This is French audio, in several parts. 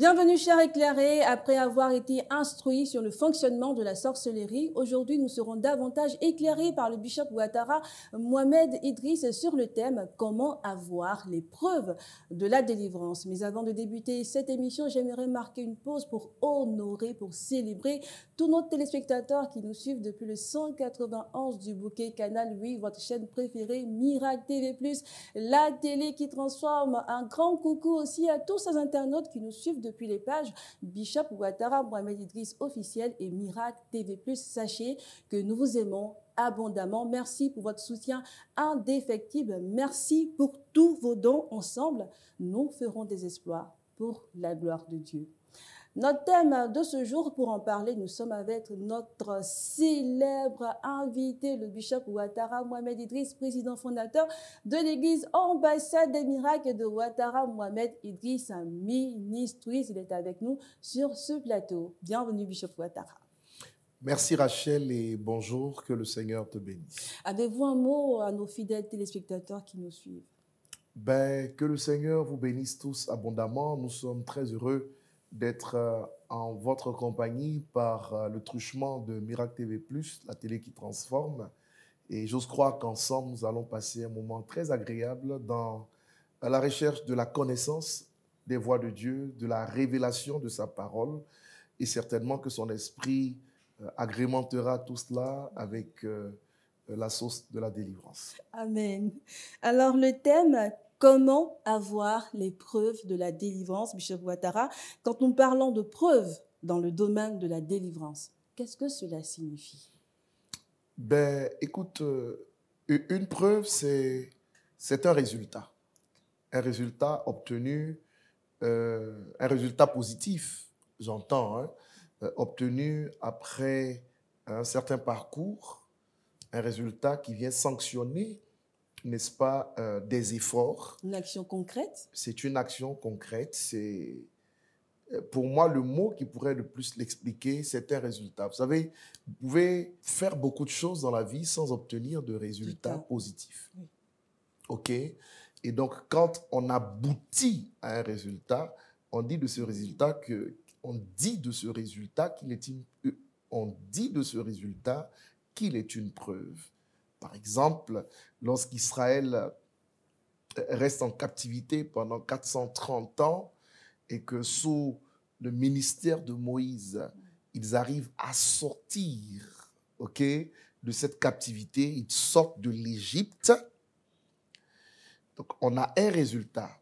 Bienvenue chers éclairés, après avoir été instruits sur le fonctionnement de la sorcellerie, aujourd'hui nous serons davantage éclairés par le bishop Ouattara Mohamed Idriss sur le thème « Comment avoir les preuves de la délivrance ». Mais avant de débuter cette émission, j'aimerais marquer une pause pour honorer, pour célébrer tous nos téléspectateurs qui nous suivent depuis le 191 du bouquet Canal 8, votre chaîne préférée Miracle TV+, la télé qui transforme. Un grand coucou aussi à tous ces internautes qui nous suivent depuis les pages Bishop Ouattara Mohamed Idriss officiel et Miracle TV+. Sachez que nous vous aimons abondamment. Merci pour votre soutien indéfectible. Merci pour tous vos dons. Ensemble, nous ferons des exploits pour la gloire de Dieu. Notre thème de ce jour, pour en parler, nous sommes avec notre célèbre invité, le bishop Ouattara Mohamed Idriss, président fondateur de l'église Ambassade des Miracles de Ouattara Mohamed Idriss, un ministriste. Il est avec nous sur ce plateau. Bienvenue, bishop Ouattara. Merci Rachel et bonjour, que le Seigneur te bénisse. Avez-vous un mot à nos fidèles téléspectateurs qui nous suivent? Que le Seigneur vous bénisse tous abondamment. Nous sommes très heureux d'être en votre compagnie par le truchement de Miracle TV+, la télé qui transforme. Et j'ose croire qu'ensemble, nous allons passer un moment très agréable dans la recherche de la connaissance des voies de Dieu, de la révélation de sa parole, et certainement que son esprit agrémentera tout cela avec la sauce de la délivrance. Amen. Alors le thème, comment avoir les preuves de la délivrance, bishop Ouattara. Quand nous parlons de preuves dans le domaine de la délivrance, qu'est-ce que cela signifie? Écoute, une preuve, c'est un résultat obtenu, un résultat positif, j'entends, hein, obtenu après un certain parcours, un résultat qui vient sanctionner, n'est-ce pas, des efforts. Une action concrète? C'est une action concrète. C'est, pour moi, le mot qui pourrait le plus l'expliquer, c'est un résultat. Vous savez, vous pouvez faire beaucoup de choses dans la vie sans obtenir de résultats positifs. Oui. OK? Et donc, quand on aboutit à un résultat, on dit de ce résultat qu'il est une preuve. Par exemple, lorsqu'Israël reste en captivité pendant 430 ans et que sous le ministère de Moïse, ils arrivent à sortir, OK, de cette captivité, ils sortent de l'Égypte. Donc, on a un résultat.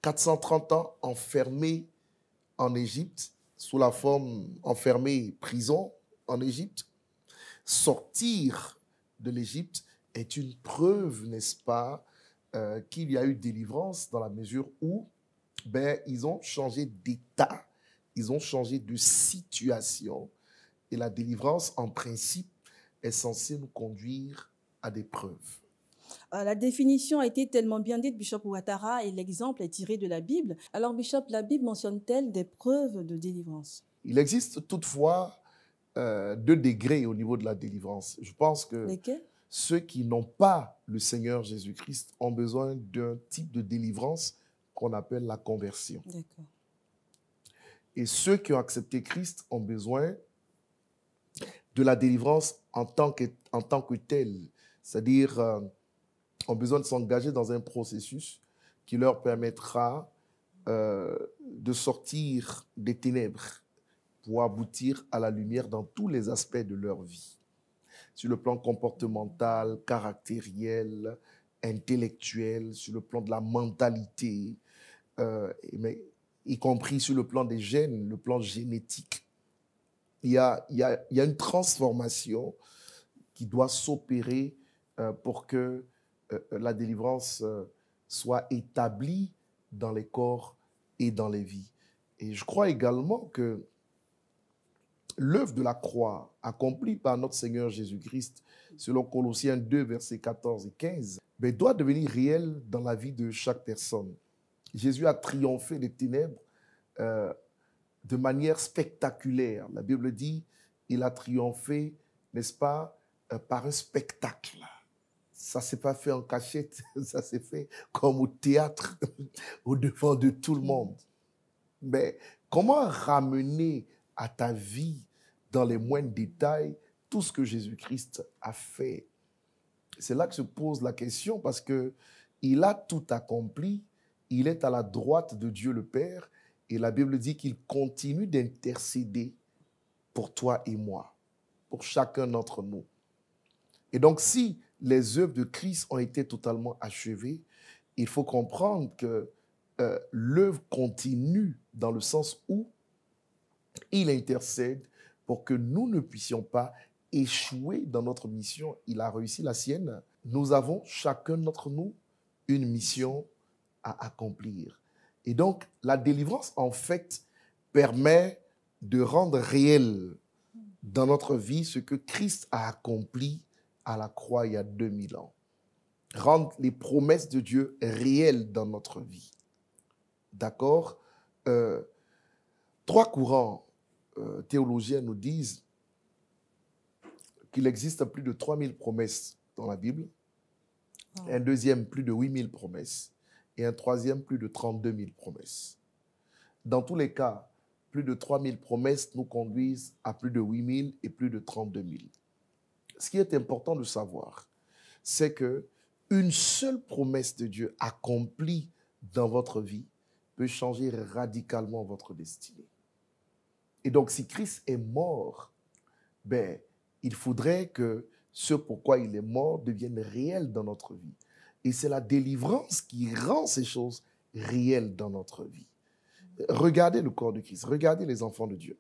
430 ans enfermés en Égypte, sous la forme enfermés, prison en Égypte. Sortir de l'Égypte est une preuve, n'est-ce pas, qu'il y a eu délivrance dans la mesure où ils ont changé d'état, ils ont changé de situation. Et la délivrance, en principe, est censée nous conduire à des preuves. La définition a été tellement bien dite, bishop Ouattara, et l'exemple est tiré de la Bible. Alors, bishop, la Bible mentionne-t-elle des preuves de délivrance? Il existe toutefois 2 degrés au niveau de la délivrance. Je pense que lesquels? Ceux qui n'ont pas le Seigneur Jésus-Christ ont besoin d'un type de délivrance qu'on appelle la conversion. D'accord. Et ceux qui ont accepté Christ ont besoin de la délivrance en tant que telle. C'est-à-dire, ont besoin de s'engager dans un processus qui leur permettra de sortir des ténèbres pour aboutir à la lumière dans tous les aspects de leur vie. Sur le plan comportemental, caractériel, intellectuel, sur le plan de la mentalité, mais y compris sur le plan des gènes, le plan génétique. Il y a une transformation qui doit s'opérer pour que la délivrance soit établie dans les corps et dans les vies. Et je crois également que l'œuvre de la croix accomplie par notre Seigneur Jésus-Christ, selon Colossiens 2, versets 14 et 15, doit devenir réelle dans la vie de chaque personne. Jésus a triomphé des ténèbres de manière spectaculaire. La Bible dit, il a triomphé, n'est-ce pas, par un spectacle. Ça ne s'est pas fait en cachette, ça s'est fait comme au théâtre, au devant de tout le monde. Mais Comment ramener à ta vie, dans les moindres détails, tout ce que Jésus-Christ a fait? C'est là que se pose la question, parce qu'il a tout accompli, il est à la droite de Dieu le Père, et la Bible dit qu'il continue d'intercéder pour toi et moi, pour chacun d'entre nous. Et donc, si les œuvres de Christ ont été totalement achevées, il faut comprendre que l'œuvre continue dans le sens où il intercède pour que nous ne puissions pas échouer dans notre mission. Il a réussi la sienne. Nous avons chacun d'entre nous une mission à accomplir. Et donc, la délivrance, en fait, permet de rendre réel dans notre vie ce que Christ a accompli à la croix il y a 2000 ans. Rendre les promesses de Dieu réelles dans notre vie. D'accord? Trois courants théologiens nous disent qu'il existe plus de 3000 promesses dans la Bible, un deuxième plus de 8000 promesses et un troisième plus de 32 000 promesses. Dans tous les cas, plus de 3000 promesses nous conduisent à plus de 8000 et plus de 32 000. Ce qui est important de savoir, c'est qu'une seule promesse de Dieu accomplie dans votre vie peut changer radicalement votre destinée. Et donc, si Christ est mort, il faudrait que ce pourquoi il est mort devienne réel dans notre vie. Et c'est la délivrance qui rend ces choses réelles dans notre vie. Regardez le corps de Christ, regardez les enfants de Dieu.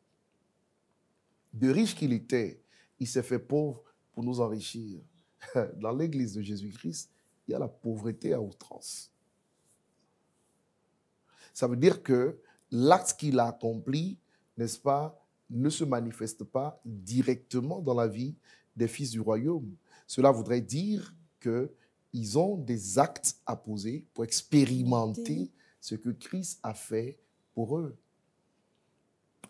De riche qu'il était, il s'est fait pauvre pour nous enrichir. Dans l'église de Jésus-Christ, il y a la pauvreté à outrance. Ça veut dire que l'acte qu'il a accompli, n'est-ce pas, ne se manifeste pas directement dans la vie des fils du royaume. Cela voudrait dire qu'ils ont des actes à poser pour expérimenter ce que Christ a fait pour eux.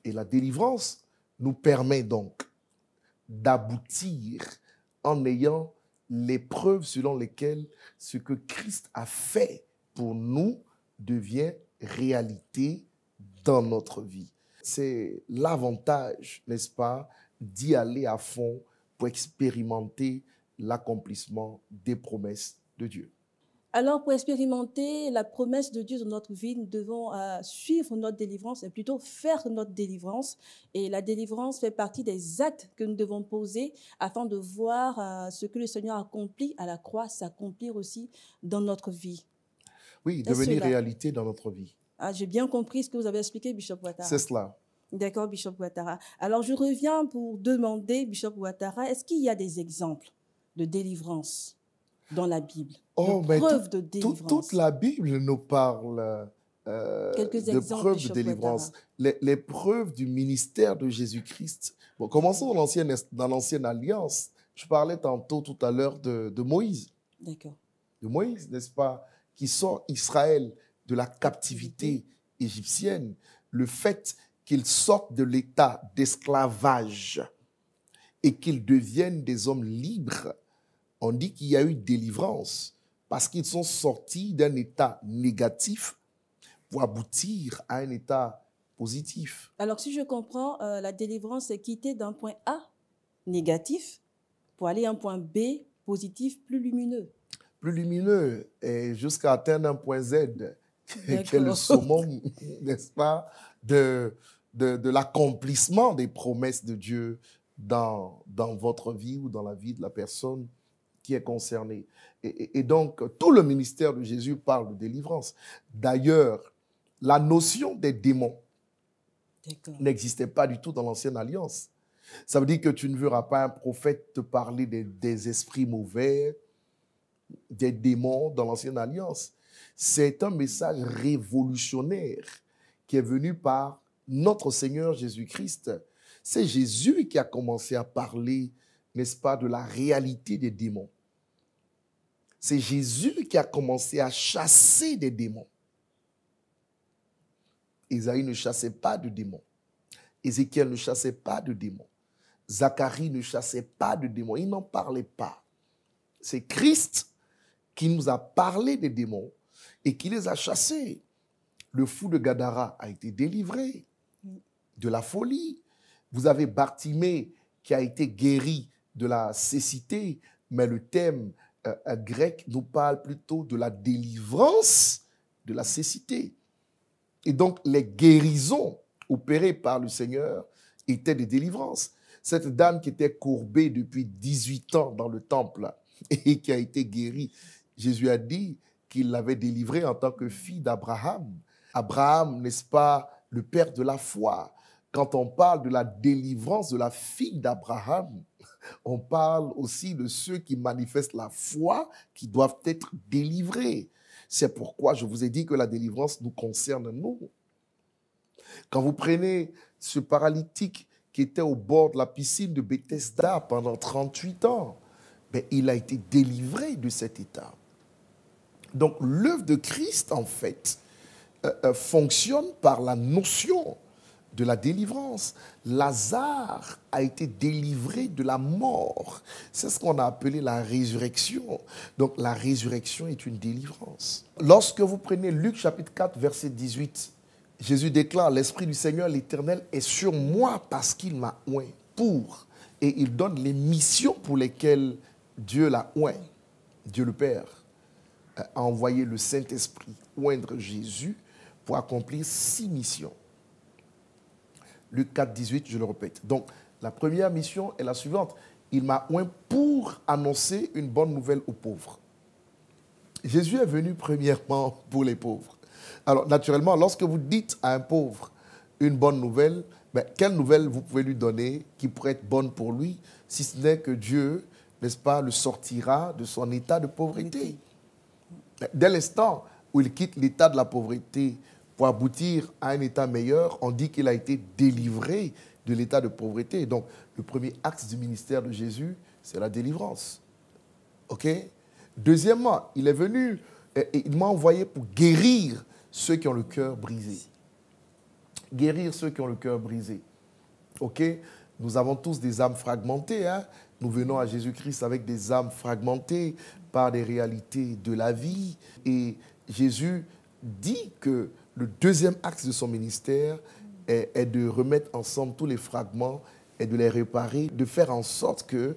Et la délivrance nous permet donc d'aboutir en ayant les preuves selon lesquelles ce que Christ a fait pour nous devient réalité dans notre vie. C'est l'avantage, n'est-ce pas, d'y aller à fond pour expérimenter l'accomplissement des promesses de Dieu. Alors, pour expérimenter la promesse de Dieu dans notre vie, nous devons suivre notre délivrance et plutôt faire notre délivrance. Et la délivrance fait partie des actes que nous devons poser afin de voir ce que le Seigneur a accompli à la croix s'accomplir aussi dans notre vie. Oui, devenir réalité dans notre vie. J'ai bien compris ce que vous avez expliqué, Bishop Ouattara. C'est cela. D'accord, Bishop Ouattara. Alors, je reviens pour demander, Bishop Ouattara, est-ce qu'il y a des exemples de délivrance dans la Bible, de preuves de délivrance? Toute la Bible nous parle de preuves de délivrance. Les preuves du ministère de Jésus-Christ. Bon, commençons dans l'ancienne alliance. Je parlais tout à l'heure de Moïse. D'accord. De Moïse, n'est-ce pas, qui sort Israël de la captivité égyptienne. Le fait qu'ils sortent de l'état d'esclavage et qu'ils deviennent des hommes libres, on dit qu'il y a eu délivrance parce qu'ils sont sortis d'un état négatif pour aboutir à un état positif. Alors, si je comprends, la délivrance, c'est quitter d'un point A négatif pour aller à un point B positif, plus lumineux. Plus lumineux, et jusqu'à atteindre un point Z, qui est le summum, n'est-ce pas, de l'accomplissement des promesses de Dieu dans votre vie ou dans la vie de la personne qui est concernée. Et donc, tout le ministère de Jésus parle de délivrance. D'ailleurs, la notion des démons n'existait pas du tout dans l'Ancienne Alliance. Ça veut dire que tu ne verras pas un prophète te parler des esprits mauvais, des démons dans l'Ancienne Alliance. C'est un message révolutionnaire qui est venu par notre Seigneur Jésus-Christ. C'est Jésus qui a commencé à parler, n'est-ce pas, de la réalité des démons. C'est Jésus qui a commencé à chasser des démons. Isaïe ne chassait pas de démons. Ézéchiel ne chassait pas de démons. Zacharie ne chassait pas de démons. Il n'en parlait pas. C'est Christ qui nous a parlé des démons et qui les a chassés. Le fou de Gadara a été délivré. de la folie. Vous avez Bartimée qui a été guéri de la cécité, mais le thème grec nous parle plutôt de la délivrance de la cécité. Et donc, les guérisons opérées par le Seigneur étaient des délivrances. Cette dame qui était courbée depuis 18 ans dans le temple et qui a été guérie, Jésus a dit qu'il l'avait délivrée en tant que fille d'Abraham. Abraham, n'est-ce pas, le père de la foi. Quand on parle de la délivrance de la fille d'Abraham, on parle aussi de ceux qui manifestent la foi, qui doivent être délivrés. C'est pourquoi je vous ai dit que la délivrance nous concerne, nous. Quand vous prenez ce paralytique qui était au bord de la piscine de Bethesda pendant 38 ans, ben, il a été délivré de cet état. Donc, l'œuvre de Christ, en fait, fonctionne par la notion de la délivrance. Lazare a été délivré de la mort. C'est ce qu'on a appelé la résurrection. Donc, la résurrection est une délivrance. Lorsque vous prenez Luc chapitre 4, verset 18, Jésus déclare, « L'Esprit du Seigneur, l'Éternel, est sur moi parce qu'il m'a oint pour. » Et il donne les missions pour lesquelles Dieu l'a oint. Dieu le Père a envoyé le Saint-Esprit oindre Jésus pour accomplir 6 missions. Luc 4, 18, je le répète. Donc, la première mission est la suivante. Il m'a oint pour annoncer une bonne nouvelle aux pauvres. Jésus est venu premièrement pour les pauvres. Alors, naturellement, lorsque vous dites à un pauvre une bonne nouvelle, ben, quelle nouvelle vous pouvez lui donner qui pourrait être bonne pour lui, si ce n'est que Dieu, n'est-ce pas, le sortira de son état de pauvreté. Dès l'instant où il quitte l'état de la pauvreté pour aboutir à un état meilleur, on dit qu'il a été délivré de l'état de pauvreté. Donc, le premier axe du ministère de Jésus, c'est la délivrance. OK? Deuxièmement, il est venu et il m'a envoyé pour guérir ceux qui ont le cœur brisé. Guérir ceux qui ont le cœur brisé. OK? Nous avons tous des âmes fragmentées. Hein? Nous venons à Jésus-Christ avec des âmes fragmentées par des réalités de la vie. Et Jésus dit que le deuxième axe de son ministère est de remettre ensemble tous les fragments et de les réparer, de faire en sorte que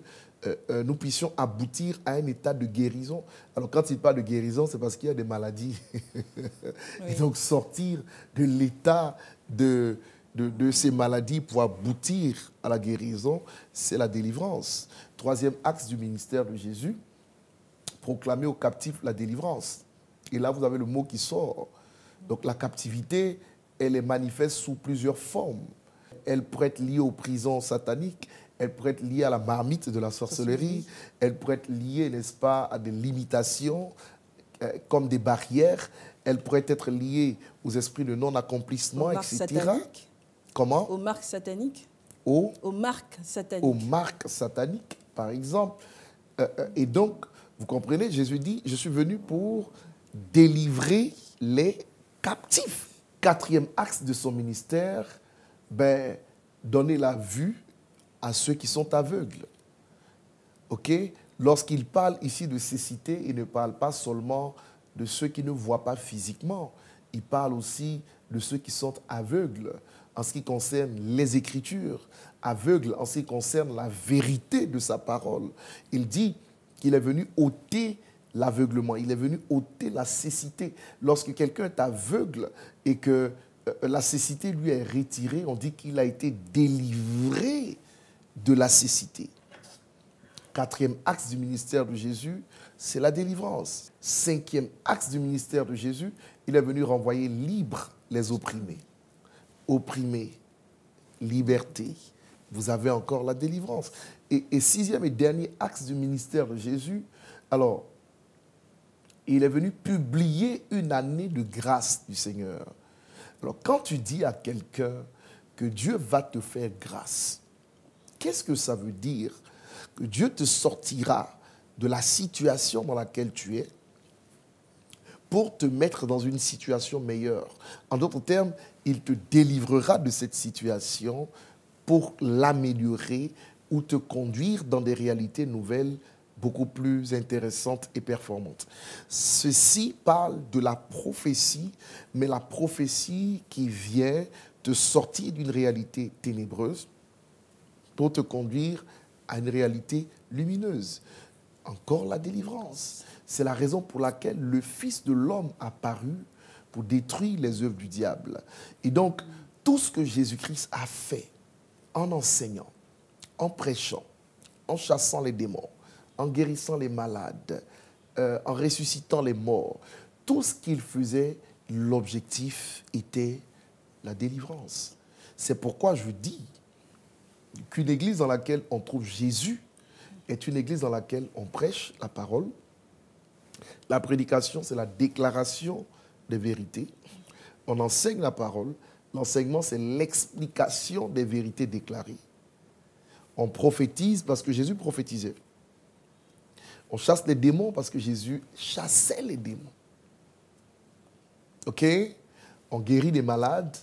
nous puissions aboutir à un état de guérison. Alors, quand il parle de guérison, c'est parce qu'il y a des maladies. Oui. Et donc, sortir de l'état de ces maladies pour aboutir à la guérison, c'est la délivrance. Troisième axe du ministère de Jésus, proclamer aux captifs la délivrance. Et là, vous avez le mot qui sort. Donc, la captivité, elle est manifeste sous plusieurs formes. Elle pourrait être liée aux prisons sataniques, elle pourrait être liée à la marmite de la sorcellerie, elle pourrait être liée, n'est-ce pas, à des limitations, comme des barrières, elle pourrait être liée aux esprits de non-accomplissement, etc. Sataniques. Comment? Aux marques sataniques. Aux marques sataniques. Aux marques sataniques, par exemple. Et donc, vous comprenez, Jésus dit, je suis venu pour délivrer les captifs. Quatrième axe de son ministère, ben, donner la vue à ceux qui sont aveugles. OK? Lorsqu'il parle ici de cécité, il ne parle pas seulement de ceux qui ne voient pas physiquement. Il parle aussi de ceux qui sont aveugles en ce qui concerne les Écritures, aveugles en ce qui concerne la vérité de sa parole. Il dit qu'il est venu ôter l'aveuglement, il est venu ôter la cécité. Lorsque quelqu'un est aveugle et que la cécité lui est retirée, on dit qu'il a été délivré de la cécité. Quatrième axe du ministère de Jésus, c'est la délivrance. Cinquième axe du ministère de Jésus, il est venu renvoyer libres les opprimés. Opprimés, liberté, vous avez encore la délivrance. Et sixième et dernier axe du ministère de Jésus, alors, il est venu publier une année de grâce du Seigneur. Alors, quand tu dis à quelqu'un que Dieu va te faire grâce, qu'est-ce que ça veut dire? Que Dieu te sortira de la situation dans laquelle tu es pour te mettre dans une situation meilleure. En d'autres termes, il te délivrera de cette situation pour l'améliorer ou te conduire dans des réalités nouvelles beaucoup plus intéressante et performante. Ceci parle de la prophétie, mais la prophétie qui vient te sortir d'une réalité ténébreuse pour te conduire à une réalité lumineuse. Encore la délivrance. C'est la raison pour laquelle le Fils de l'homme a paru pour détruire les œuvres du diable. Et donc, tout ce que Jésus-Christ a fait en enseignant, en prêchant, en chassant les démons, en guérissant les malades, en ressuscitant les morts, tout ce qu'il faisait, l'objectif était la délivrance. C'est pourquoi je dis qu'une église dans laquelle on trouve Jésus est une église dans laquelle on prêche la parole. La prédication, c'est la déclaration des vérités. On enseigne la parole. L'enseignement, c'est l'explication des vérités déclarées. On prophétise parce que Jésus prophétisait. On chasse les démons parce que Jésus chassait les démons. OK? On guérit des malades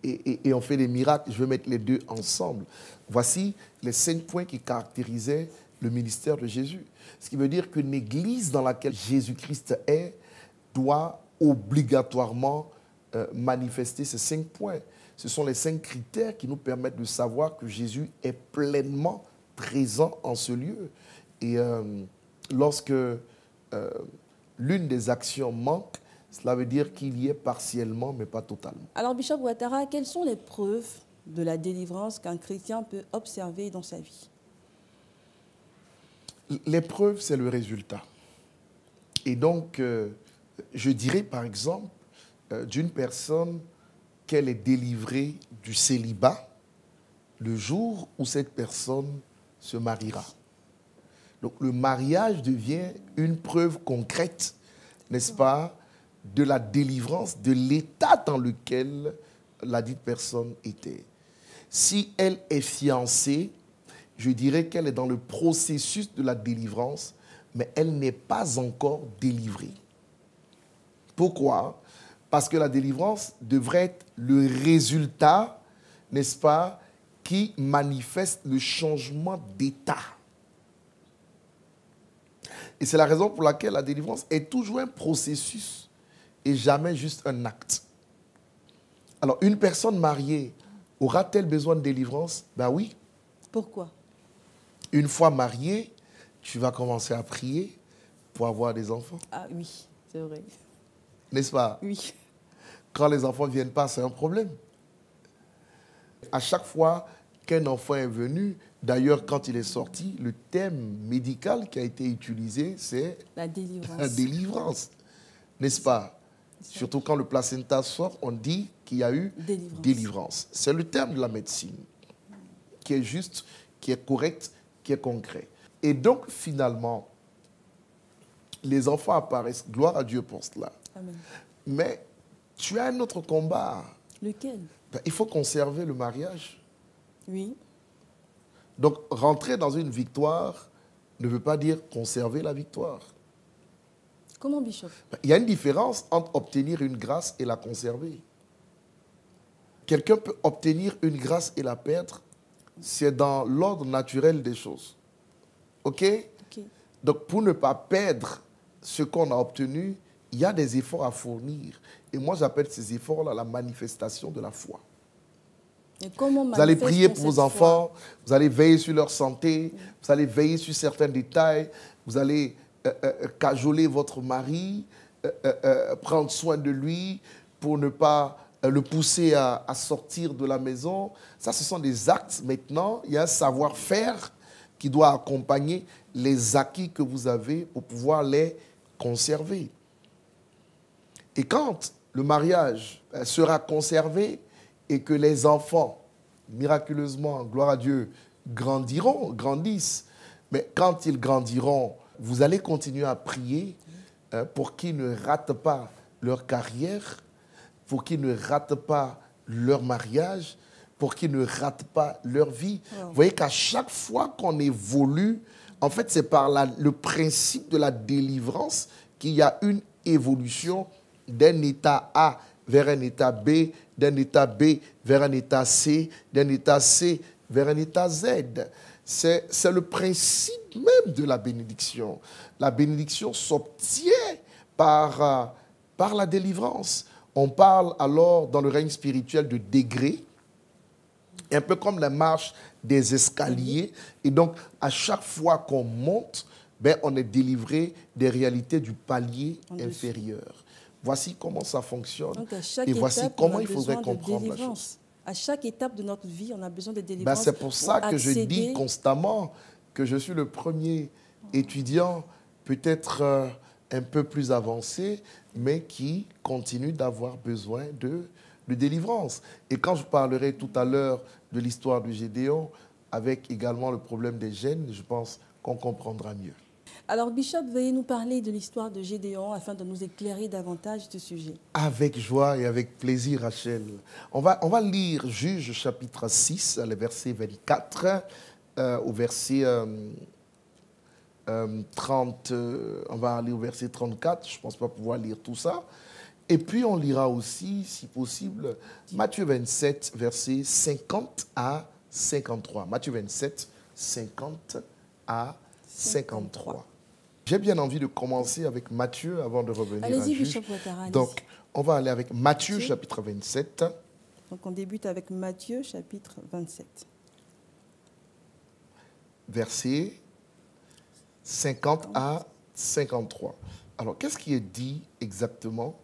et on fait des miracles. Je vais mettre les deux ensemble. Voici les 5 points qui caractérisaient le ministère de Jésus. Ce qui veut dire qu'une église dans laquelle Jésus-Christ est doit obligatoirement manifester ces 5 points. Ce sont les 5 critères qui nous permettent de savoir que Jésus est pleinement présent en ce lieu. Et lorsque l'une des actions manque, cela veut dire qu'il y est partiellement, mais pas totalement. Alors, Bishop Ouattara, quelles sont les preuves de la délivrance qu'un chrétien peut observer dans sa vie? L'épreuve, c'est le résultat. Et donc, je dirais par exemple d'une personne qu'elle est délivrée du célibat le jour où cette personne se mariera. Donc, le mariage devient une preuve concrète, n'est-ce pas, de la délivrance, de l'état dans lequel la dite personne était. Si elle est fiancée, je dirais qu'elle est dans le processus de la délivrance, mais elle n'est pas encore délivrée. Pourquoi? Parce que la délivrance devrait être le résultat, n'est-ce pas, qui manifeste le changement d'état. Et c'est la raison pour laquelle la délivrance est toujours un processus et jamais juste un acte. Alors, une personne mariée aura-t-elle besoin de délivrance? Ben oui. Pourquoi? Une fois mariée, tu vas commencer à prier pour avoir des enfants. Ah oui, c'est vrai. N'est-ce pas? Oui. Quand les enfants ne viennent pas, c'est un problème. À chaque fois qu'un enfant est venu, d'ailleurs, quand il est sorti, le thème médical qui a été utilisé, c'est la délivrance. La délivrance. N'est-ce pas? Surtout quand le placenta sort, on dit qu'il y a eu délivrance. C'est le terme de la médecine qui est juste, qui est correct, qui est concret. Et donc, finalement, les enfants apparaissent. Gloire à Dieu pour cela. Amen. Mais tu as un autre combat. Lequel? Il faut conserver le mariage. Oui. Donc, rentrer dans une victoire ne veut pas dire conserver la victoire. Comment, Bishop? Il y a une différence entre obtenir une grâce et la conserver. Quelqu'un peut obtenir une grâce et la perdre. C'est dans l'ordre naturel des choses. OK? Donc, pour ne pas perdre ce qu'on a obtenu, il y a des efforts à fournir. Et moi, j'appelle ces efforts-là la manifestation de la foi. Et comment vous allez prier pour vos enfants, vous allez veiller sur leur santé, vous allez veiller sur certains détails, vous allez cajoler votre mari, prendre soin de lui pour ne pas le pousser à sortir de la maison. Ça, ce sont des actes. Maintenant, il y a un savoir-faire qui doit accompagner les acquis que vous avez pour pouvoir les conserver. Et quand le mariage sera conservé et que les enfants, miraculeusement, gloire à Dieu, grandissent, mais quand ils grandiront, vous allez continuer à prier pour qu'ils ne ratent pas leur carrière, pour qu'ils ne ratent pas leur mariage, pour qu'ils ne ratent pas leur vie. Wow. Vous voyez qu'à chaque fois qu'on évolue, en fait, c'est par le principe de la délivrance qu'il y a une évolution d'un état A vers un état B, d'un état B vers un état C, d'un état C vers un état Z. C'est le principe même de la bénédiction. La bénédiction s'obtient par la délivrance. On parle alors dans le règne spirituel de degrés, un peu comme la marche des escaliers. Et donc, à chaque fois qu'on monte, on est délivré des réalités du palier inférieur. Voici comment ça fonctionne. Donc, à chaque et voici étape, comment il faudrait comprendre la chose. À chaque étape de notre vie, on a besoin de délivrance. C'est pour ça que je dis constamment que je suis le premier étudiant, peut-être un peu plus avancé, mais qui continue d'avoir besoin de délivrance. Et quand je parlerai tout à l'heure de l'histoire de Gédéon, avec également le problème des gènes, je pense qu'on comprendra mieux. Alors, Bishop, veuillez nous parler de l'histoire de Gédéon afin de nous éclairer davantage ce sujet. Avec joie et avec plaisir, Rachel. On va lire Juges chapitre 6, le verset 24 au verset 30. On va aller au verset 34. Je ne pense pas pouvoir lire tout ça. Et puis, on lira aussi, si possible, Matthieu 27, versets 50 à 53. Matthieu 27, 50 à 53. J'ai bien envie de commencer avec Matthieu avant de revenir à Juge. Bishop Ouattara. Donc, on va aller avec Matthieu, chapitre 27. Donc, on débute avec Matthieu, chapitre 27. Versets 50 à 53. Alors, qu'est-ce qui est dit exactement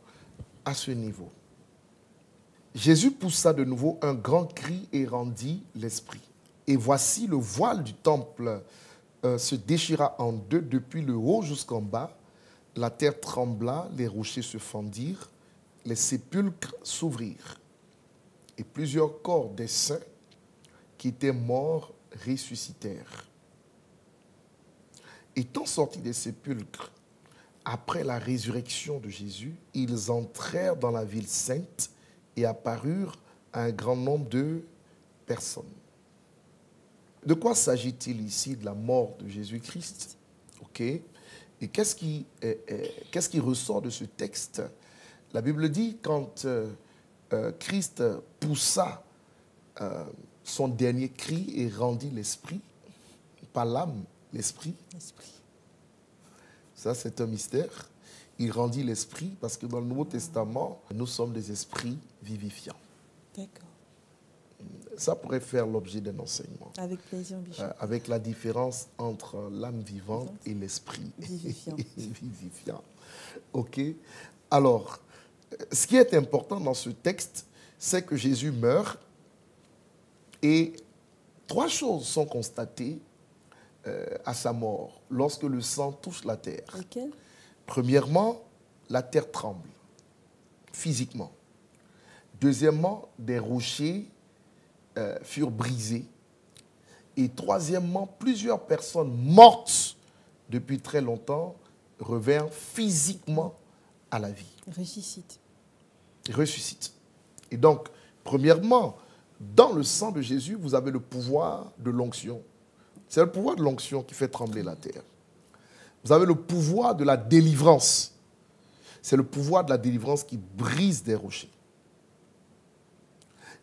à ce niveau? Jésus poussa de nouveau un grand cri et rendit l'esprit. Et voici le voile du temple se déchira en deux depuis le haut jusqu'en bas. La terre trembla, les rochers se fendirent, les sépulcres s'ouvrirent. Et plusieurs corps des saints qui étaient morts ressuscitèrent. Étant sortis des sépulcres, après la résurrection de Jésus, ils entrèrent dans la ville sainte et apparurent à un grand nombre de personnes. De quoi s'agit-il ici? De la mort de Jésus-Christ. Ok. Et qu'est-ce qui ressort de ce texte? La Bible dit quand Christ poussa son dernier cri et rendit l'esprit, pas l'âme, l'esprit. Ça, c'est un mystère. Il rendit l'esprit parce que dans le Nouveau Testament, nous sommes des esprits vivifiants. D'accord. Ça pourrait faire l'objet d'un enseignement. Avec plaisir, Bishop. Avec la différence entre l'âme vivante et l'esprit vivifiant. vivifiant. OK. Alors, ce qui est important dans ce texte, c'est que Jésus meurt et trois choses sont constatées à sa mort lorsque le sang touche la terre. Lesquelles? Premièrement, la terre tremble physiquement. Deuxièmement, des rochers furent brisés. Et troisièmement, plusieurs personnes mortes depuis très longtemps revinrent physiquement à la vie. Ressuscitent. Et donc, premièrement, dans le sang de Jésus, vous avez le pouvoir de l'onction. C'est le pouvoir de l'onction qui fait trembler la terre. Vous avez le pouvoir de la délivrance. C'est le pouvoir de la délivrance qui brise des rochers.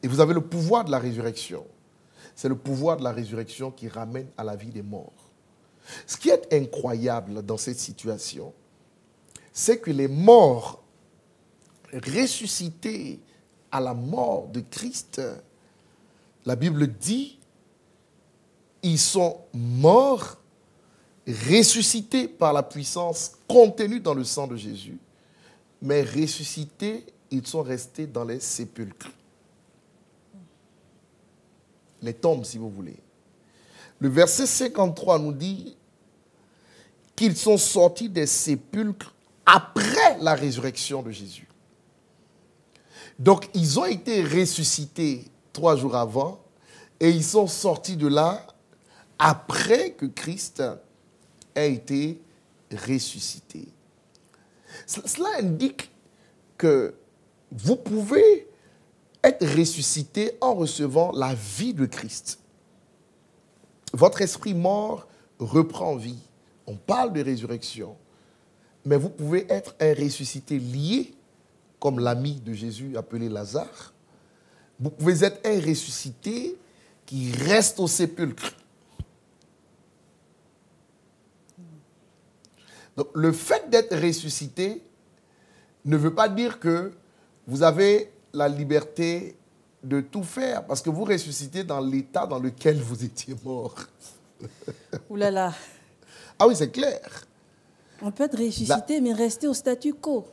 Et vous avez le pouvoir de la résurrection. C'est le pouvoir de la résurrection qui ramène à la vie des morts. Ce qui est incroyable dans cette situation, c'est que les morts ressuscités à la mort de Christ, la Bible dit, ils sont morts, ressuscités par la puissance contenue dans le sang de Jésus, mais ressuscités, ils sont restés dans les sépulcres. Les tombes, si vous voulez. Le verset 53 nous dit qu'ils sont sortis des sépulcres après la résurrection de Jésus. Donc, ils ont été ressuscités 3 jours avant et ils sont sortis de là après que Christ ait été ressuscité. Cela indique que vous pouvez être ressuscité en recevant la vie de Christ. Votre esprit mort reprend vie. On parle de résurrection. Mais vous pouvez être un ressuscité lié, comme l'ami de Jésus appelé Lazare. Vous pouvez être un ressuscité qui reste au sépulcre. Donc, le fait d'être ressuscité ne veut pas dire que vous avez la liberté de tout faire, parce que vous ressuscitez dans l'état dans lequel vous étiez mort. Ouh là là. Ah oui, c'est clair. On peut être Là, ressuscité, mais rester au statu quo.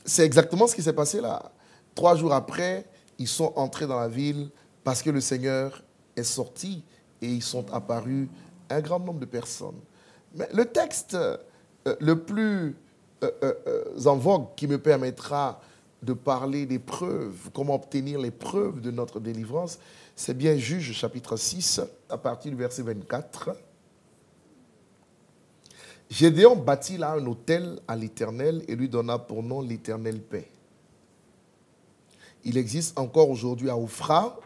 c'est exactement ce qui s'est passé là. 3 jours après, ils sont entrés dans la ville parce que le Seigneur est sorti et ils sont apparus un grand nombre de personnes. Mais le texte le plus en vogue qui me permettra de parler des preuves, comment obtenir les preuves de notre délivrance, c'est bien Juge chapitre 6, à partir du verset 24. Gédéon bâtit là un autel à l'Éternel et lui donna pour nom l'Éternel paix. Il existe encore aujourd'hui à Ophra,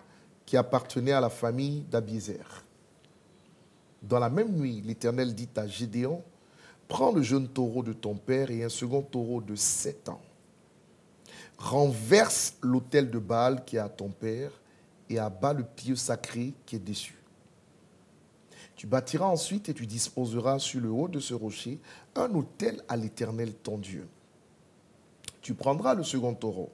qui appartenait à la famille d'Abiézer. Dans la même nuit, l'Éternel dit à Gédéon, prends le jeune taureau de ton père et un second taureau de 7 ans. Renverse l'autel de Baal qui est à ton père et abat le pieu sacré qui est dessus. Tu bâtiras ensuite et tu disposeras sur le haut de ce rocher un autel à l'Éternel ton Dieu. Tu prendras le second taureau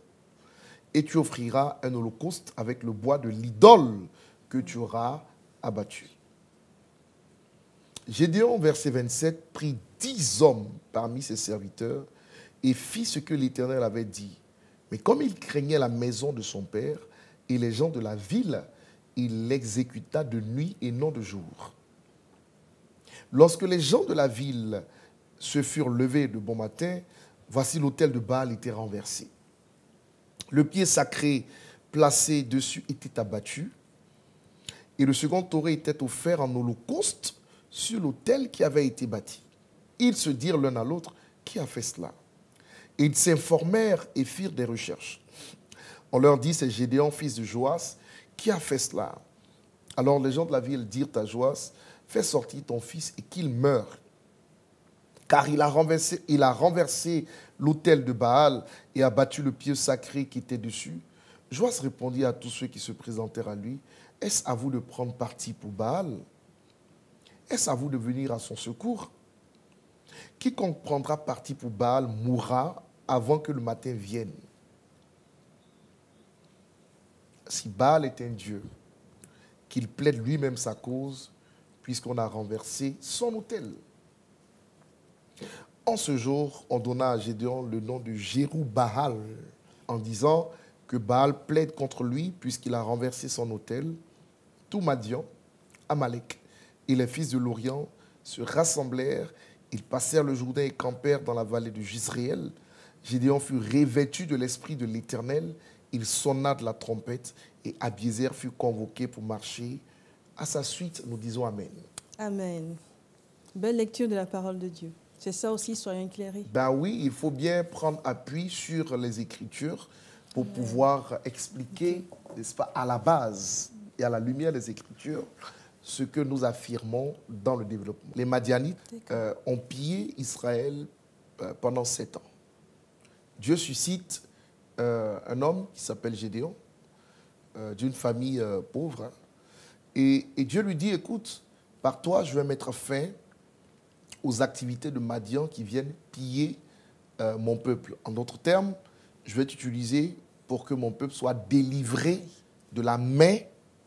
et tu offriras un holocauste avec le bois de l'idole que tu auras abattu. Gédéon, verset 27, prit 10 hommes parmi ses serviteurs et fit ce que l'Éternel avait dit. Mais comme il craignait la maison de son père et les gens de la ville, il l'exécuta de nuit et non de jour. Lorsque les gens de la ville se furent levés de bon matin, voici l'autel de Baal était renversé. Le pied sacré placé dessus était abattu et le second taureau était offert en holocauste sur l'autel qui avait été bâti. Ils se dirent l'un à l'autre, qui a fait cela? Et ils s'informèrent et firent des recherches. On leur dit, c'est Gédéon, fils de Joas, qui a fait cela? Alors les gens de la ville dirent à Joas, fais sortir ton fils et qu'il meure. Car il a renversé l'autel de Baal et a battu le pieu sacré qui était dessus. Joas répondit à tous ceux qui se présentèrent à lui, est-ce à vous de prendre parti pour Baal? Est-ce à vous de venir à son secours? Quiconque prendra parti pour Baal mourra avant que le matin vienne. Si Baal est un dieu, qu'il plaide lui-même sa cause, puisqu'on a renversé son autel. En ce jour, on donna à Gédéon le nom de Jérubbaal, en disant que Baal plaide contre lui, puisqu'il a renversé son autel. Tout Madian, Amalek et les fils de l'Orient se rassemblèrent. Ils passèrent le Jourdain et campèrent dans la vallée de Jizréel. Gédéon fut revêtu de l'esprit de l'Éternel. Il sonna de la trompette et Abiézer fut convoqué pour marcher. À sa suite, nous disons Amen. Amen. Belle lecture de la parole de Dieu. C'est ça aussi, soyons éclairés. Ben oui, il faut bien prendre appui sur les Écritures pour pouvoir expliquer, n'est-ce pas, à la base et à la lumière des Écritures, ce que nous affirmons dans le développement. Les Madianites ont pillé Israël pendant 7 ans. Dieu suscite un homme qui s'appelle Gédéon, d'une famille pauvre, hein, et Dieu lui dit, écoute, par toi, je vais mettre fin aux activités de Madian qui viennent piller mon peuple. En d'autres termes, je vais t'utiliser pour que mon peuple soit délivré de la main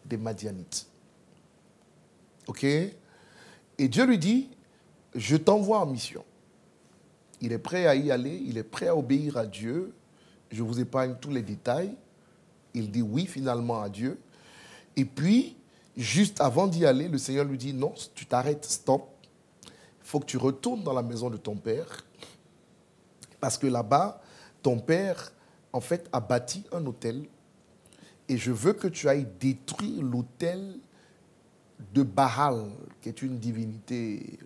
des Madianites. OK? Et Dieu lui dit, je t'envoie en mission. Il est prêt à y aller, il est prêt à obéir à Dieu. Je vous épargne tous les détails. Il dit oui finalement à Dieu. Et puis, juste avant d'y aller, le Seigneur lui dit, non, tu t'arrêtes, stop. Il faut que tu retournes dans la maison de ton père. Parce que là-bas, ton père, en fait, a bâti un autel. Et je veux que tu ailles détruire l'autel de Baal, qui est une divinité.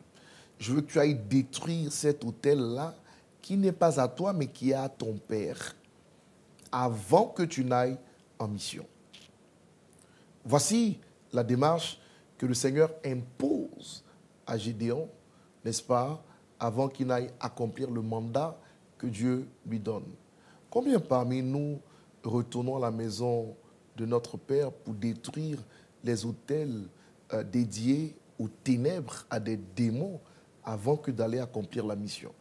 Je veux que tu ailles détruire cet autel-là, qui n'est pas à toi, mais qui est à ton père, avant que tu n'ailles en mission. Voici la démarche que le Seigneur impose à Gédéon, n'est-ce pas, avant qu'il n'aille accomplir le mandat que Dieu lui donne. Combien parmi nous retournons à la maison de notre Père pour détruire les autels dédiés aux ténèbres, à des démons, avant que d'aller accomplir la mission.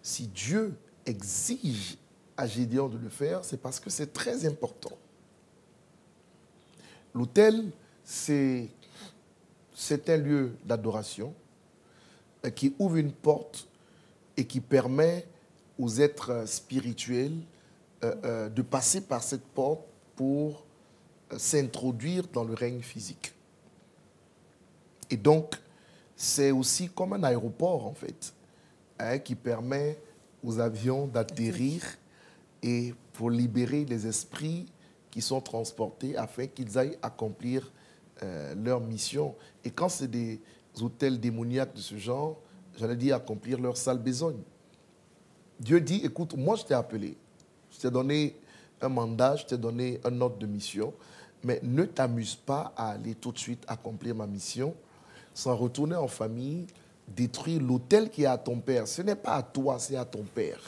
Si Dieu exige à Gédéon de le faire, c'est parce que c'est très important. L'autel, c'est un lieu d'adoration qui ouvre une porte et qui permet aux êtres spirituels de passer par cette porte pour s'introduire dans le règne physique. Et donc, c'est aussi comme un aéroport, en fait, qui permet aux avions d'atterrir et pour libérer les esprits qui sont transportés afin qu'ils aillent accomplir leur mission. Et quand c'est des hôtels démoniaques de ce genre, j'allais dire accomplir leur sale besogne. Dieu dit, écoute, moi je t'ai appelé, je t'ai donné un mandat, je t'ai donné un ordre de mission, mais ne t'amuse pas à aller tout de suite accomplir ma mission sans retourner en famille, détruire l'autel qui est à ton père. Ce n'est pas à toi, c'est à ton père.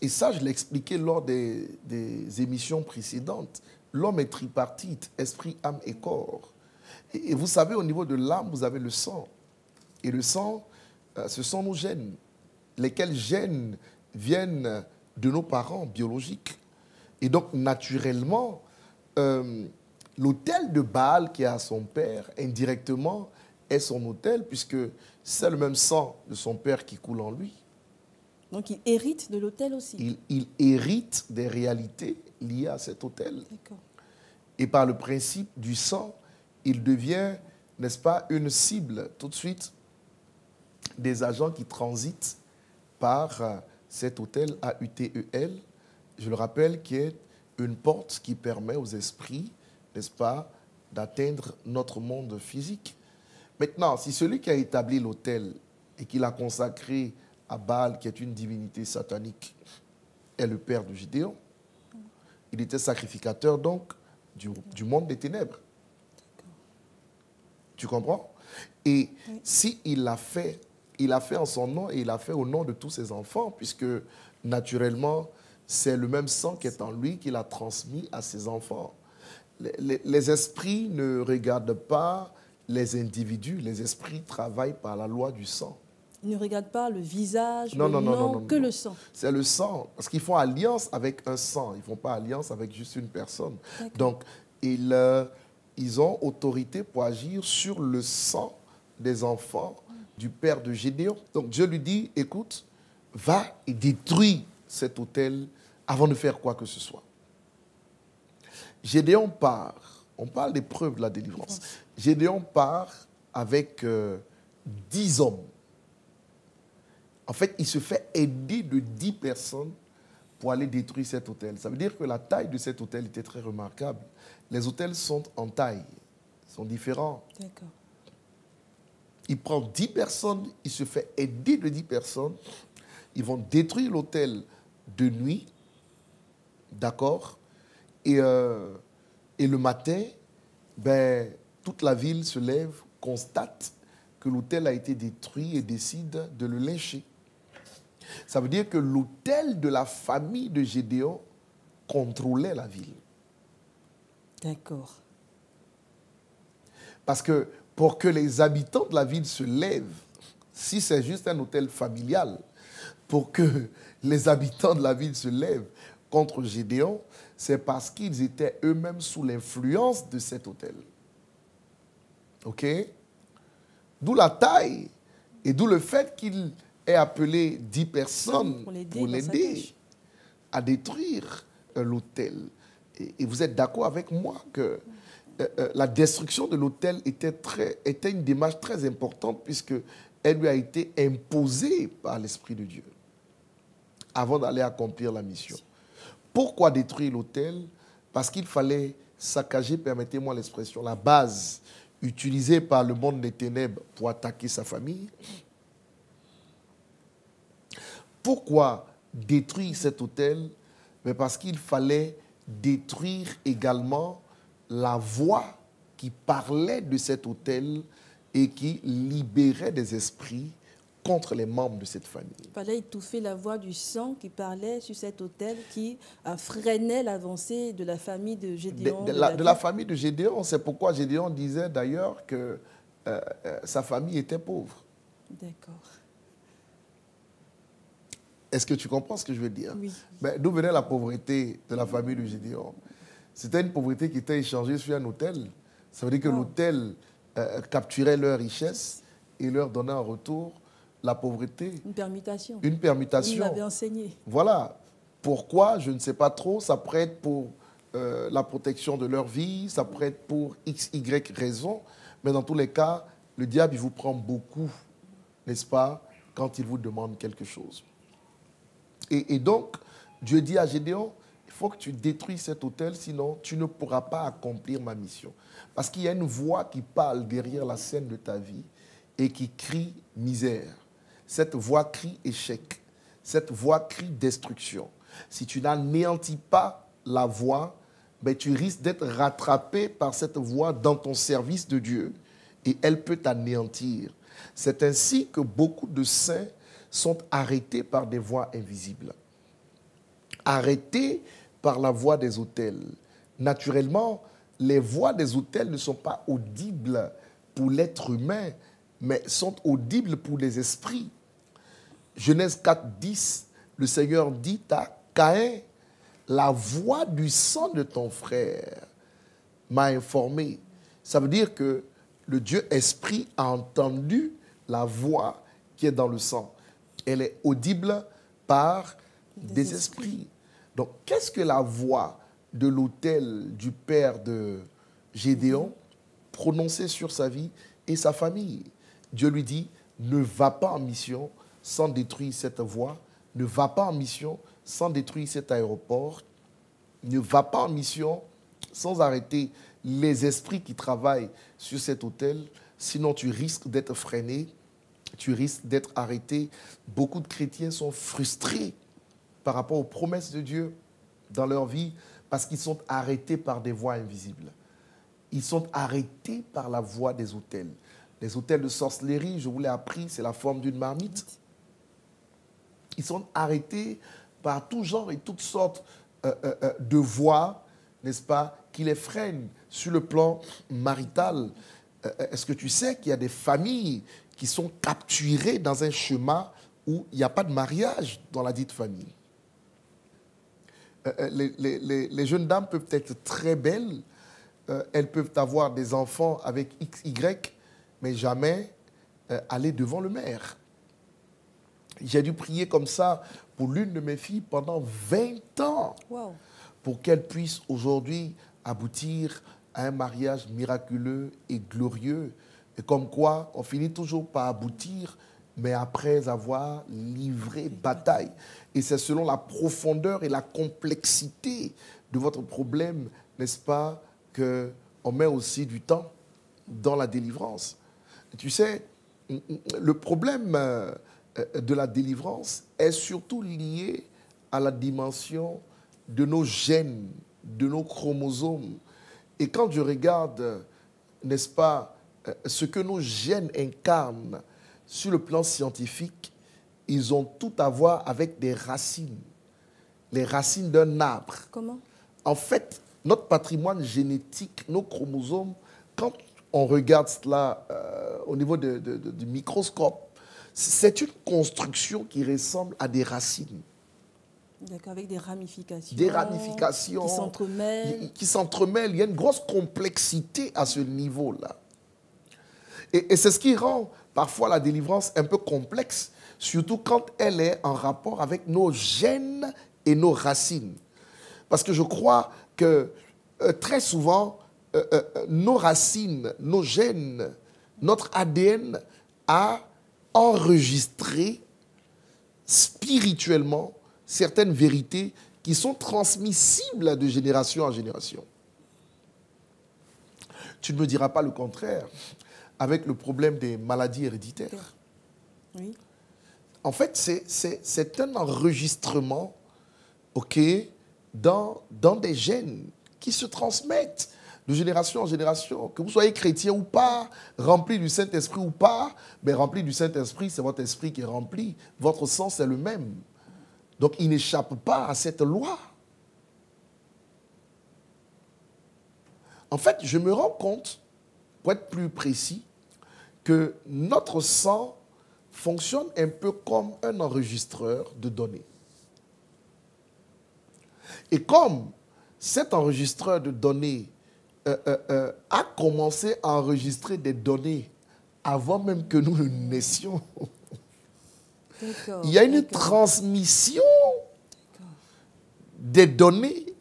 Et ça, je l'ai expliqué lors des émissions précédentes. L'homme est tripartite, esprit, âme et corps. Et vous savez, au niveau de l'âme, vous avez le sang. Et le sang, ce sont nos gènes, lesquels gènes viennent de nos parents biologiques. Et donc, naturellement, l'autel de Baal qui est à son père, indirectement, est son autel, puisque c'est le même sang de son père qui coule en lui. Donc, il hérite de l'autel aussi. Il hérite des réalités liées à cet autel. Et par le principe du sang, il devient, n'est-ce pas, une cible tout de suite des agents qui transitent par cet autel AUTEL, je le rappelle, qui est une porte qui permet aux esprits, n'est-ce pas, d'atteindre notre monde physique. Maintenant, si celui qui a établi l'autel et qui l'a consacré à Baal, qui est une divinité satanique, est le père de Gédéon, il était sacrificateur donc du monde des ténèbres. Tu comprends? Et s'il l'a fait, il a fait en son nom et il a fait au nom de tous ses enfants, puisque naturellement, c'est le même sang qui est en lui qu'il a transmis à ses enfants. Les esprits ne regardent pas les individus, les esprits travaillent par la loi du sang. Ils ne regardent pas le visage, non, que le sang. C'est le sang, parce qu'ils font alliance avec un sang, ils ne font pas alliance avec juste une personne. Donc, ils ont autorité pour agir sur le sang des enfants du père de Gédéon. Donc Dieu lui dit, écoute, va et détruis cet autel avant de faire quoi que ce soit. Gédéon part, on parle des preuves de la délivrance. Gédéon part avec 10 hommes. En fait, il se fait aider de 10 personnes pour aller détruire cet autel. Ça veut dire que la taille de cet autel était très remarquable. Les autels sont en taille, sont différents. D'accord. Il prend 10 personnes, il se fait aider de 10 personnes. Ils vont détruire l'autel de nuit, d'accord? Et le matin, toute la ville se lève, constate que l'autel a été détruit et décide de le lyncher. Ça veut dire que l'autel de la famille de Gédéon contrôlait la ville. D'accord. Parce que pour que les habitants de la ville se lèvent, si c'est juste un autel familial, pour que les habitants de la ville se lèvent contre Gédéon, c'est parce qu'ils étaient eux-mêmes sous l'influence de cet autel. OK? D'où la taille et d'où le fait qu'il ait appelé 10 personnes pour l'aider à détruire l'autel. Et vous êtes d'accord avec moi que la destruction de l'autel était une démarche très importante puisqu'elle lui a été imposée par l'Esprit de Dieu avant d'aller accomplir la mission. Pourquoi détruire l'autel? Parce qu'il fallait saccager, permettez-moi l'expression, la base utilisée par le monde des ténèbres pour attaquer sa famille. Pourquoi détruire cet autel? Parce qu'il fallait détruire également la voix qui parlait de cet autel et qui libérait des esprits contre les membres de cette famille. Il fallait étouffer la voix du sang qui parlait sur cet autel qui freinait l'avancée de la famille de Gédéon. De la famille de Gédéon. C'est pourquoi Gédéon disait d'ailleurs que sa famille était pauvre. D'accord. Est-ce que tu comprends ce que je veux dire? Oui. Mais d'où venait la pauvreté de la famille de Gédéon? C'était une pauvreté qui était échangée sur un autel. Ça veut dire que l'autel capturait leur richesse et leur donnait en retour la pauvreté. Une permutation. Une permutation. Vous l'avez enseigné. Voilà. Pourquoi? Je ne sais pas trop. Ça pourrait être pour la protection de leur vie, ça pourrait être pour X, Y raison. Mais dans tous les cas, le diable, il vous prend beaucoup, n'est-ce pas, quand il vous demande quelque chose. Et donc, Dieu dit à Gédéon, il faut que tu détruises cet autel, sinon tu ne pourras pas accomplir ma mission. Parce qu'il y a une voix qui parle derrière la scène de ta vie et qui crie misère. Cette voix crie échec. Cette voix crie destruction. Si tu n'anéantis pas la voix, ben, tu risques d'être rattrapé par cette voix dans ton service de Dieu et elle peut t'anéantir. C'est ainsi que beaucoup de saints sont arrêtés par des voix invisibles. Arrêtés par la voix des autels. Naturellement, les voix des autels ne sont pas audibles pour l'être humain, mais sont audibles pour les esprits. Genèse 4, 10, le Seigneur dit à Caïn, la voix du sang de ton frère m'a informé. Ça veut dire que le Dieu esprit a entendu la voix qui est dans le sang. Elle est audible par des esprits. Donc, qu'est-ce que la voix de l'autel du père de Gédéon prononçait sur sa vie et sa famille? Dieu lui dit, ne va pas en mission sans détruire cette voie, ne va pas en mission sans détruire cet aéroport, ne va pas en mission sans arrêter les esprits qui travaillent sur cet hôtel, sinon tu risques d'être freiné, tu risques d'être arrêté. Beaucoup de chrétiens sont frustrés par rapport aux promesses de Dieu dans leur vie parce qu'ils sont arrêtés par des voies invisibles. Ils sont arrêtés par la voie des autels. Les autels de sorcellerie, je vous l'ai appris, c'est la forme d'une marmite. Ils sont arrêtés par tout genre et toutes sortes de voies, n'est-ce pas, qui les freinent sur le plan marital. Est-ce que tu sais qu'il y a des familles qui sont capturées dans un schéma où il n'y a pas de mariage dans la dite famille? Les jeunes dames peuvent être très belles, elles peuvent avoir des enfants avec X, Y, mais jamais aller devant le maire. J'ai dû prier comme ça pour l'une de mes filles pendant 20 ans. Wow. Pour qu'elle puisse aujourd'hui aboutir à un mariage miraculeux et glorieux. Et comme quoi, on finit toujours par aboutir, mais après avoir livré bataille. Et c'est selon la profondeur et la complexité de votre problème, n'est-ce pas, qu'on met aussi du temps dans la délivrance. Tu sais, le problème de la délivrance est surtout lié à la dimension de nos gènes, de nos chromosomes. Et quand je regarde, n'est-ce pas, ce que nos gènes incarnent sur le plan scientifique, ils ont tout à voir avec des racines, les racines d'un arbre. Comment? En fait, notre patrimoine génétique, nos chromosomes, quand on regarde cela au niveau du microscope, c'est une construction qui ressemble à des racines. D'accord, avec des ramifications. Des ramifications. Qui s'entremêlent. Qui s'entremêlent. Il y a une grosse complexité à ce niveau-là. Et c'est ce qui rend parfois la délivrance un peu complexe, surtout quand elle est en rapport avec nos gènes et nos racines. Parce que je crois que très souvent, nos racines, nos gènes, notre ADN a enregistré spirituellement certaines vérités qui sont transmissibles de génération en génération. Tu ne me diras pas le contraire avec le problème des maladies héréditaires. Oui. En fait, c'est un enregistrement, dans des gènes qui se transmettent de génération en génération. Que vous soyez chrétien ou pas, rempli du Saint-Esprit ou pas, mais rempli du Saint-Esprit, c'est votre esprit qui est rempli. Votre sang, c'est le même. Donc, il n'échappe pas à cette loi. En fait, je me rends compte, pour être plus précis, que notre sang fonctionne un peu comme un enregistreur de données. Et comme cet enregistreur de données a commencé à enregistrer des données avant même que nous ne naissions, il y a une transmission des données.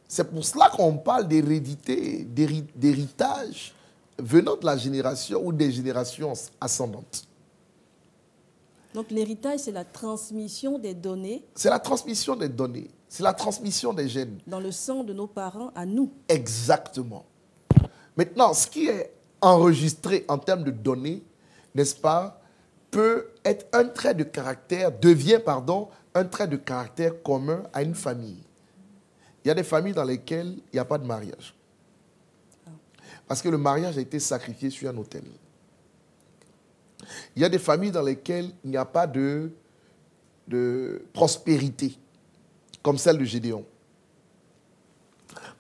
C'est pour cela qu'on parle d'hérédité, d'héritage venant de la génération ou des générations ascendantes. Donc l'héritage, c'est la transmission des données. C'est la transmission des données. C'est la transmission des gènes. Dans le sang de nos parents à nous. Exactement. Maintenant, ce qui est enregistré en termes de données, n'est-ce pas, peut être un trait de caractère, devient, pardon, un trait de caractère commun à une famille. Il y a des familles dans lesquelles il n'y a pas de mariage. Parce que le mariage a été sacrifié sur un autel. Il y a des familles dans lesquelles il n'y a pas de prospérité, comme celle de Gédéon.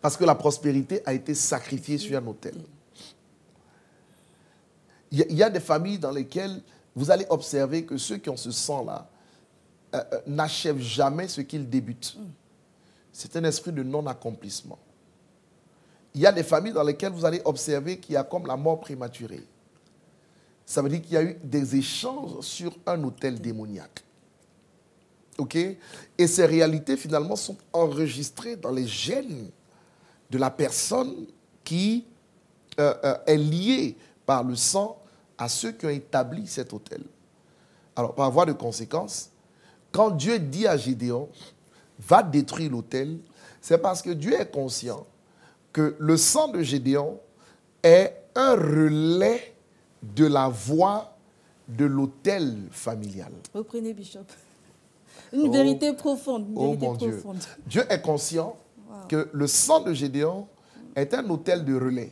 Parce que la prospérité a été sacrifiée sur un autel. Il y a des familles dans lesquelles vous allez observer que ceux qui ont ce sang-là n'achèvent jamais ce qu'ils débutent. C'est un esprit de non-accomplissement. Il y a des familles dans lesquelles vous allez observer qu'il y a comme la mort prématurée. Ça veut dire qu'il y a eu des échanges sur un autel démoniaque. OK? Et ces réalités, finalement, sont enregistrées dans les gènes de la personne qui est liée par le sang à ceux qui ont établi cet autel. Alors, par voie de conséquence, quand Dieu dit à Gédéon, va détruire l'autel, c'est parce que Dieu est conscient que le sang de Gédéon est un relais de la voix de l'autel familial. Reprenez, Bishop. Une vérité profonde. Une vérité mon profonde. Dieu. Dieu est conscient que le sang de Gédéon est un autel de relais.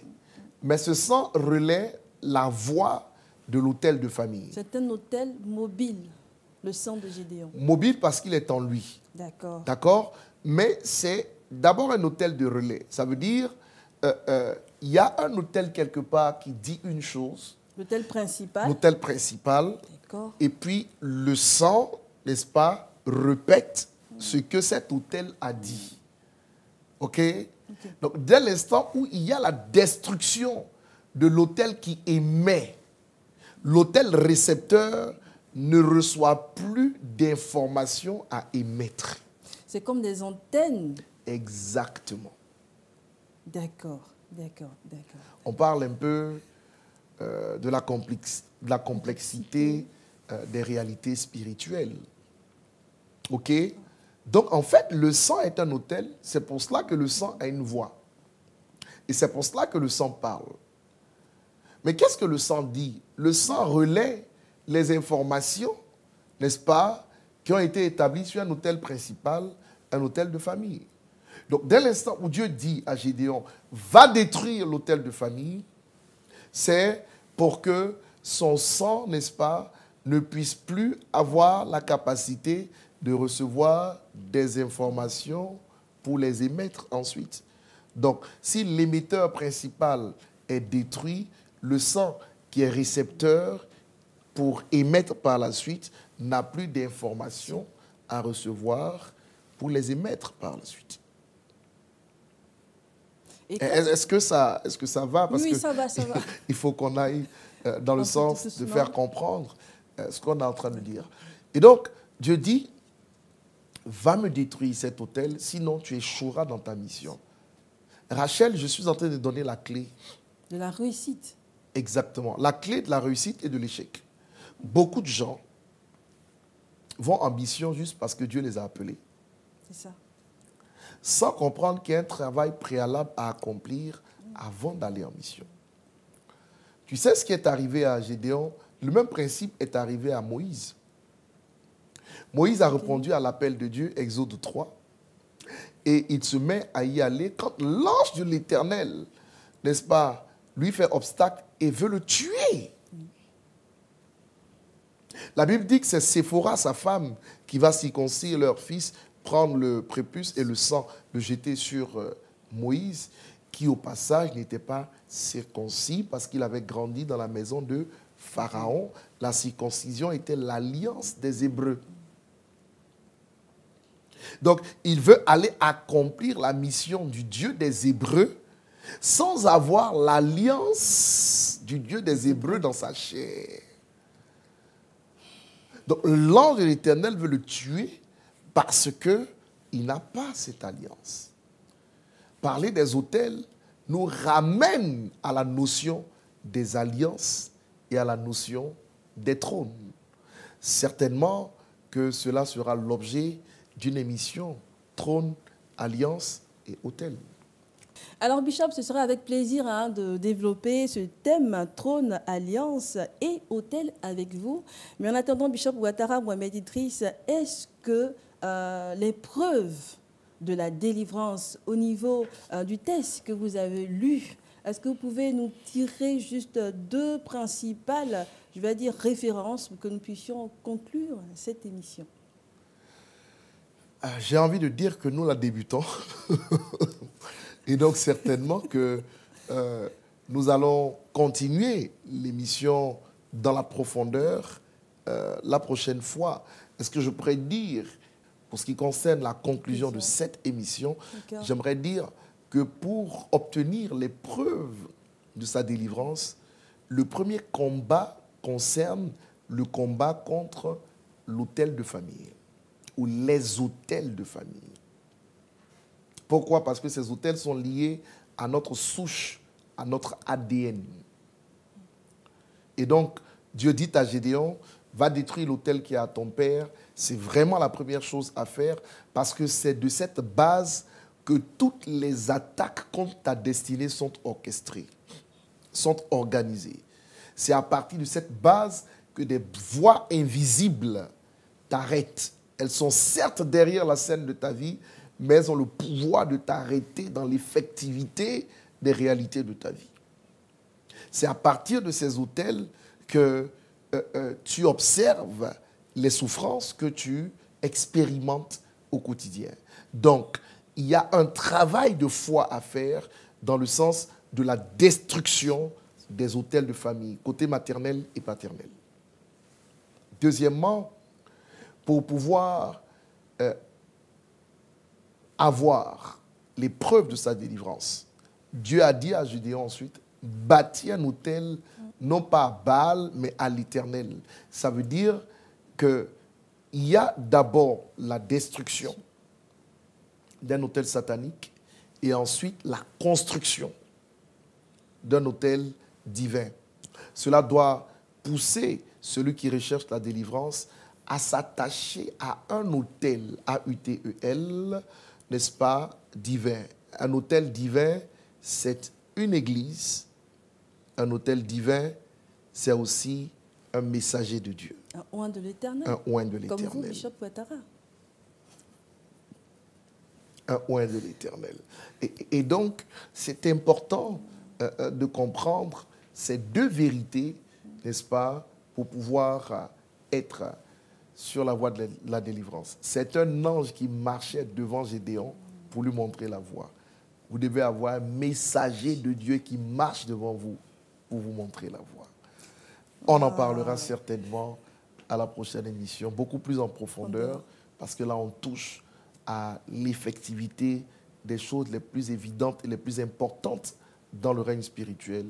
Mais ce sang relaie la voix de l'autel de famille. C'est un autel mobile, le sang de Gédéon. Mobile parce qu'il est en lui. D'accord. D'accord? Mais c'est d'abord un autel de relais. Ça veut dire, il y a un autel quelque part qui dit une chose. L'autel principal. L'autel principal. D'accord. Et puis le sang, n'est-ce pas, répète ce que cet autel a dit. OK? Donc, dès l'instant où il y a la destruction de l'autel qui émet, l'autel récepteur ne reçoit plus d'informations à émettre. C'est comme des antennes. Exactement. D'accord, d'accord, d'accord. On parle un peu de la complexité des réalités spirituelles. OK? Donc, en fait, le sang est un autel. C'est pour cela que le sang a une voix. Et c'est pour cela que le sang parle. Mais qu'est-ce que le sang dit? Le sang relaie les informations, n'est-ce pas, qui ont été établies sur un autel principal, un autel de famille. Donc, dès l'instant où Dieu dit à Gédéon, va détruire l'autel de famille, c'est pour que son sang, n'est-ce pas, ne puisse plus avoir la capacité de recevoir des informations pour les émettre ensuite. Donc, si l'émetteur principal est détruit, le sang qui est récepteur pour émettre par la suite n'a plus d'informations à recevoir pour les émettre par la suite. Est-ce que ça va? Parce oui, que ça va, ça va. Il faut qu'on aille dans le sens doucement. de faire comprendre ce qu'on est en train de dire. Et donc, Dieu dit, va me détruire cet autel, sinon tu échoueras dans ta mission. Rachel, je suis en train de donner la clé. De la réussite. Exactement. La clé de la réussite et de l'échec. Beaucoup de gens vont en mission juste parce que Dieu les a appelés. C'est ça. Sans comprendre qu'il y a un travail préalable à accomplir avant d'aller en mission. Tu sais ce qui est arrivé à Gédéon? Le même principe est arrivé à Moïse. Moïse a répondu à l'appel de Dieu, Exode 3, et il se met à y aller quand l'ange de l'Éternel, n'est-ce pas, lui fait obstacle et veut le tuer. La Bible dit que c'est Séphora, sa femme, qui va circoncire leur fils, prendre le prépuce et le sang, le jeter sur Moïse, qui au passage n'était pas circoncis parce qu'il avait grandi dans la maison de Pharaon, la circoncision était l'alliance des Hébreux. Donc, il veut aller accomplir la mission du Dieu des Hébreux sans avoir l'alliance du Dieu des Hébreux dans sa chair. Donc, l'ange de l'Éternel veut le tuer parce qu'il n'a pas cette alliance. Parler des autels nous ramène à la notion des alliances et à la notion des trônes. Certainement que cela sera l'objet d'une émission Trône, Alliance et Autel. Alors, Bishop, ce sera avec plaisir de développer ce thème Trône, Alliance et Autel avec vous. Mais en attendant, Bishop Ouattara, Mohamed Idriss, est-ce que les preuves de la délivrance au niveau du texte que vous avez lu, est-ce que vous pouvez nous tirer juste deux principales, je vais dire, références pour que nous puissions conclure cette émission? J'ai envie de dire que nous la débutons. Et donc, certainement que nous allons continuer l'émission dans la profondeur la prochaine fois. Est-ce que je pourrais dire, pour ce qui concerne la conclusion de cette émission, j'aimerais dire que pour obtenir les preuves de sa délivrance, le premier combat concerne le combat contre l'autel de famille ou les autels de famille. Pourquoi? Parce que ces autels sont liés à notre souche, à notre ADN. Et donc, Dieu dit à Gédéon, va détruire l'autel qui est à ton père. C'est vraiment la première chose à faire parce que c'est de cette base que toutes les attaques contre ta destinée sont orchestrées, sont organisées. C'est à partir de cette base que des voix invisibles t'arrêtent. Elles sont certes derrière la scène de ta vie, mais elles ont le pouvoir de t'arrêter dans l'effectivité des réalités de ta vie. C'est à partir de ces autels que tu observes les souffrances que tu expérimentes au quotidien. Donc, il y a un travail de foi à faire dans le sens de la destruction des autels de famille, côté maternel et paternel. Deuxièmement, pour pouvoir avoir les preuves de sa délivrance, Dieu a dit à Gédéon ensuite, bâtis un autel, non pas à Baal, mais à l'Éternel. Ça veut dire qu'il y a d'abord la destruction d'un autel satanique et ensuite la construction d'un autel divin. Cela doit pousser celui qui recherche la délivrance à s'attacher à un autel, A-U-T-E-L, n'est-ce pas, divin. Un autel divin, c'est une église. Un autel divin, c'est aussi un messager de Dieu. Un oint de l'Éternel. Un oint de l'Éternel. Comme vous, Bishop Ouattara. Un oint de l'Éternel. Et donc, c'est important de comprendre ces deux vérités, n'est-ce pas, pour pouvoir être sur la voie de la délivrance. C'est un ange qui marchait devant Gédéon pour lui montrer la voie. Vous devez avoir un messager de Dieu qui marche devant vous pour vous montrer la voie. On en parlera certainement à la prochaine émission, beaucoup plus en profondeur, parce que là, on touche à l'effectivité des choses les plus évidentes et les plus importantes dans le règne spirituel.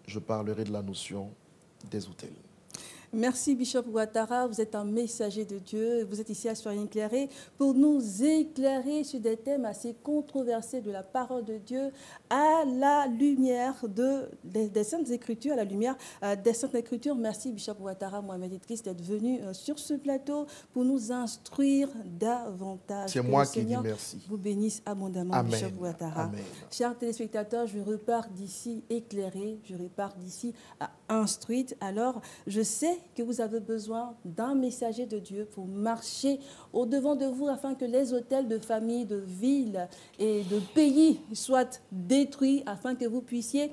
Je parlerai de la notion des autels. Merci Bishop Ouattara, vous êtes un messager de Dieu, vous êtes ici à Soyez éclairés pour nous éclairer sur des thèmes assez controversés de la parole de Dieu à la lumière des Saintes Écritures, à la lumière des Saintes Écritures. Merci Bishop Ouattara, Mohamed Idriss d'être venu sur ce plateau pour nous instruire davantage. C'est moi qui dis merci. Vous bénisse abondamment. Amen. Bishop Ouattara. Amen. Chers téléspectateurs, je repars d'ici éclairée, je repars d'ici instruite. Alors, je sais que vous avez besoin d'un messager de Dieu pour marcher au-devant de vous afin que les autels de famille, de villes et de pays soient détruits afin que vous puissiez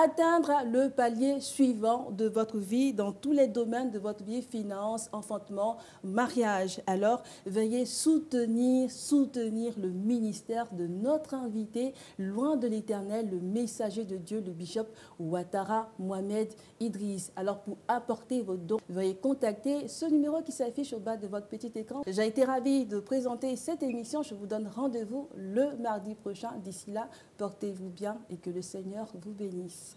atteindre le palier suivant de votre vie dans tous les domaines de votre vie, finances, enfantement, mariage. Alors, veuillez soutenir le ministère de notre invité, loin de l'Éternel, le messager de Dieu, le bishop Ouattara Mohamed Idriss. Alors, pour apporter vos dons, veuillez contacter ce numéro qui s'affiche au bas de votre petit écran. J'ai été ravie de présenter cette émission. Je vous donne rendez-vous le mardi prochain. D'ici là, portez-vous bien et que le Seigneur vous bénisse.